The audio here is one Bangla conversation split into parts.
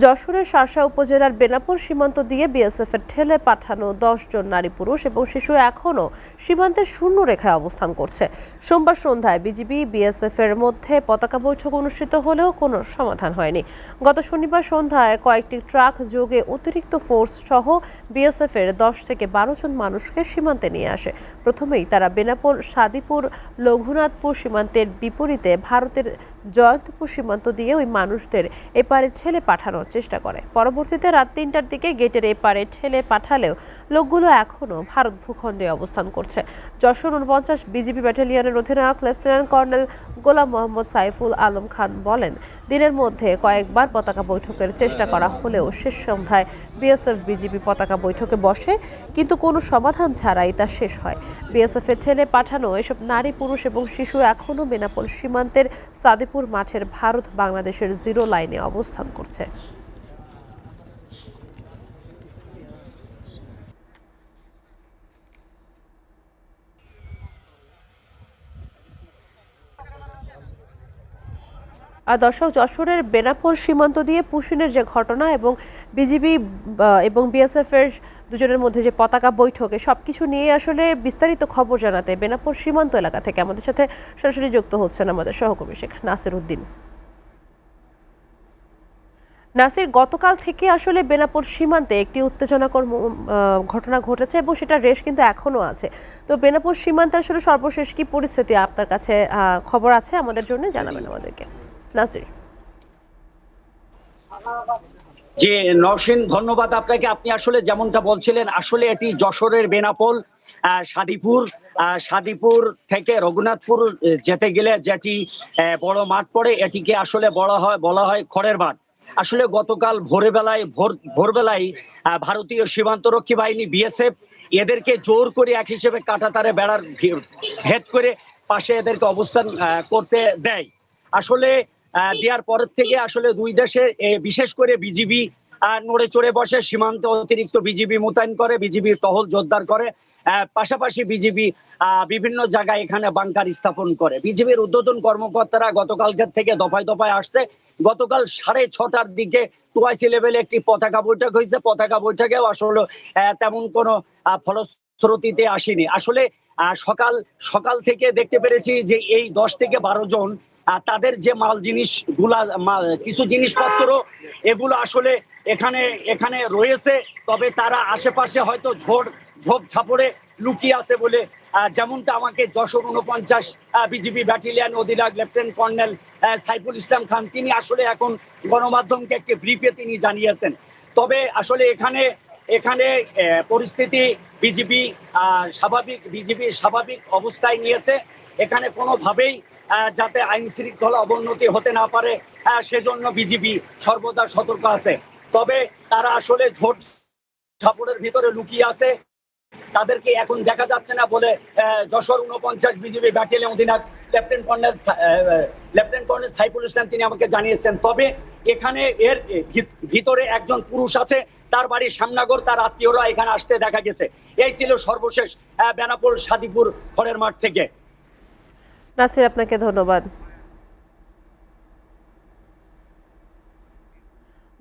যশোরের শার্শা উপজেলার বেনাপোল সীমান্ত দিয়ে বিএসএফের ঠেলে পাঠানো ১০ জন নারী পুরুষ এবং শিশু এখনও সীমান্তের শূন্য রেখায় অবস্থান করছে। সোমবার সন্ধ্যায় বিজিবি বিএসএফের মধ্যে পতাকা বৈঠক অনুষ্ঠিত হলেও কোনো সমাধান হয়নি। গত শনিবার সন্ধ্যায় কয়েকটি ট্রাক যোগে অতিরিক্ত ফোর্স সহ বিএসএফের ১০ থেকে ১২ জন মানুষকে সীমান্তে নিয়ে আসে। প্রথমেই তারা বেনাপোল সাদিপুর রঘুনাথপুর সীমান্তের বিপরীতে ভারতের জয়ন্তপুর সীমান্ত দিয়ে ওই মানুষদের এপারে ঠেলে পাঠানোর চেষ্টা করে। পরবর্তীতে রাত ৩টার দিকে গেটের এপারে ঠেলে পাঠালেও লোকগুলো এখনও ভারত ভূখণ্ডে অবস্থান করছে। যশোর ৪৯ বিজিবি ব্যাটালিয়নের অধিনায়ক লেফটেন্যান্ট কর্নেল গোলাম মোহাম্মদ সাইফুল আলম খান বলেন, দিনের মধ্যে কয়েকবার পতাকা বৈঠকের চেষ্টা করা হলেও শেষ সন্ধ্যায় বিএসএফ বিজিবি পতাকা বৈঠকে বসে, কিন্তু কোনো সমাধান ছাড়াই তা শেষ হয়। বিএসএফের ঠেলে পাঠানো এসব নারী পুরুষ এবং শিশু এখনও বেনাপোল সীমান্তের সাদিপুর মাঠের ভারত বাংলাদেশের জিরো লাইনে অবস্থান করছে। দর্শক, যশোরের বেনাপোল সীমান্ত দিয়ে পুশিনের যে ঘটনা এবং বিজিবি এবং বিএসএফ এর দুজনের মধ্যে যে পতাকা বৈঠকে সবকিছু নিয়ে আসলে বিস্তারিত খবর জানাতে বেনাপোল সীমান্ত এলাকা থেকে আমাদের সাথে সরাসরি যুক্ত হচ্ছেন আমাদের সহকর্মী শেখ নাসির উদ্দিন। নাসির, গতকাল থেকে আসলে বেনাপোল সীমান্তে একটি উত্তেজনাকর ঘটনা ঘটেছে এবং সেটা রেশ কিন্তু এখনো আছে। তো বেনাপোল সীমান্তে আসলে সর্বশেষ কি পরিস্থিতি আপনার কাছে খবর আছে আমাদের জন্য জানাবেন আমাদেরকে নাসির। যে নরসিন, ধন্যবাদ আপনাকে। আপনি আসলে যেমনটা বলছিলেন, আসলে এটি যশোরের বেনাপোল সাদিপুর থেকে রঘুনাথপুর যেতে গেলে যেটি বড় মাঠ পড়ে, এটিকে আসলে বলা হয় খড়ের মাঠ। আসলে গতকাল ভোরবেলায় ভারতীয় সীমান্তরক্ষী বাহিনী বিএসএফ এদেরকে জোর করে এক হিসেবে কাঁটাতারে বেড়ার ভেদ করে পাশে এদেরকে অবস্থান করতে দেয়। আসলে দেওয়ার পরের থেকে আসলে দুই দেশে বিশেষ করে বিজিবি নড়ে চড়ে বসে, সীমান্তে অতিরিক্ত বিজিবি মোতায়েন করে, বিজিবি টহল জোরদার করে, পাশাপাশি বিজিবি বিভিন্ন জায়গায় এখানে বাংকার স্থাপন করে। বিজিবির ঊর্ধ্বতন কর্মকর্তারা গতকালকের থেকে দফায় দফায় আসছে। গতকাল 6:30টার দিকে টুয়াইসি লেভেলে একটি পতাকা বৈঠক হয়েছে। পতাকা বৈঠকেও আসলে তেমন কোনো ফলশ্রুতিতে আসেনি। আসলে সকাল থেকে দেখতে পেরেছি যে এই 10 থেকে 12 জন তাদের যে কিছু জিনিসপত্র এগুলো আসলে এখানে রয়েছে, তবে তারা আশেপাশে হয়তো ঝোপ ঝাপড়ে লুকিয়ে আছে বলে যেমনটা আমাকে যশোর 49 বিজিবি ব্যাটালিয়ন অধিনায়ক লেফটেন্যান্ট কর্নেল সাইফুল ইসলাম খান তিনি আসলে এখন গণমাধ্যমকে একটি ব্রিফে তিনি জানিয়েছেন। তবে আসলে এখানে পরিস্থিতি বিজিবি স্বাভাবিক অবস্থায় নিয়েছে। এখানে কোনোভাবেই যাতে আইন শৃঙ্খলা অবনতি হতে না পারে সেজন্য বিজিবি সর্বদা সতর্ক আছে। তবে তারা আসলে ঝোট ঝাপড়ের ভিতরে লুকিয়ে আছে, তাদেরকে এখন দেখা যাচ্ছে না বলে যশোর 49 বিজিবি ব্যাটালিয়ন অধিনায়ক লেফটেন্যান্ট কর্নেল সাইফুল ইসলাম তিনি আমাকে জানিয়েছেন। তবে এখানে এর ভিতরে একজন পুরুষ আছে, তার বাড়ি শ্যামনগর, তার আত্মীয়রা এখানে আসতে দেখা গেছে। এই ছিল সর্বশেষ বেনাপোল সাদিপুর খড়ের মাঠ থেকে। নাসির, আপনাকে ধন্যবাদ।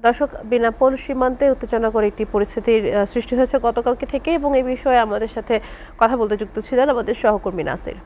দর্শক, বেনাপোল সীমান্তে উত্তেজনাকর একটি পরিস্থিতির সৃষ্টি হয়েছে গতকালকে থেকে এবং এই বিষয়ে আমাদের সাথে কথা বলতে যুক্ত ছিলেন আমাদের সহকর্মী নাসির।